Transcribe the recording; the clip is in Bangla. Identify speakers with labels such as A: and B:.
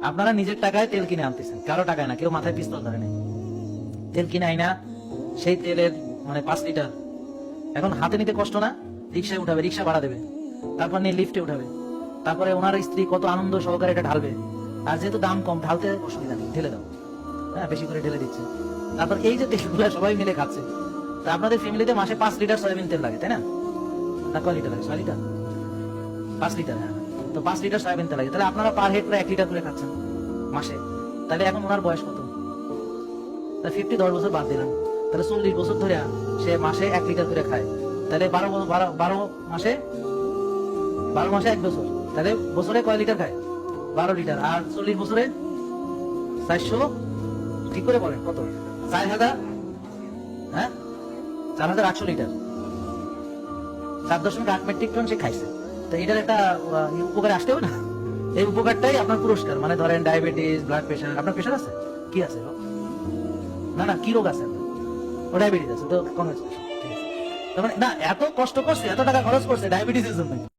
A: আপনারা নিজের টাকায় তেল কিনে আনতেছেন, কারো টাকায় না, কেউ মাথায় পিস্তল ধরে নেই। তেল কিনে আইনা সেই তেলের মানে 5 লিটার এখন হাতে নিতে কষ্ট না, রিক্সায় উঠাবে, রিক্সা ভাড়া দেবে, তারপর নিয়ে লিফটে উঠাবে, তারপরে ওনার স্ত্রী কত আনন্দ সহকারে এটা ঢালবে। আর যেহেতু দাম কম, ঢালতে অসুবিধা নেই, ঢেলে দাও, হ্যাঁ বেশি করে ঢেলে দিচ্ছে। তারপর এই যে তেলগুলো সবাই মিলে খাচ্ছে, তা আপনাদের ফ্যামিলিতে মাসে 5 লিটার সয়াবিন তেল লাগে, তাই না? না কয় লিটার লাগে? 6 লিটার, 5 লিটার, হ্যাঁ। তো 5 লিটার সয়াবিন তেল লাগে, তাহলে আপনারা পার হেড প্রায় 1 লিটার করে খাচ্ছেন মাসে। তাহলে এখন ওনার বয়স কত? 10 বছর বাদ দিলাম, তাহলে 40 বছর ধরে সে মাসে 1 লিটার করে খায়। তাহলে 12 মাসে 1 বছর, তাহলে বছরে কয় লিটার খায়? 12 লিটার। আর 40 বছরে 400, ঠিক করে বলেন কত? 4000, হ্যাঁ 4800 লিটার, 7.8 মেট্রিক টন সে খাইছে। তো এটার একটা উপকার আসতে হবে না? এই উপকারটাই আপনার পুরস্কার। মানে ধরেন ডায়াবেটিস, ব্লাড প্রেশার, আপনার প্রেশার আছে? কি আছে? না না, কি রোগ আছে? ও ডায়াবেটিস আছে, তো কংগ্রেচুলেশন, ঠিক আছে। তার মানে না, এত কষ্ট করছে, এত টাকা খরচ করছে ডায়াবেটিসের জন্য।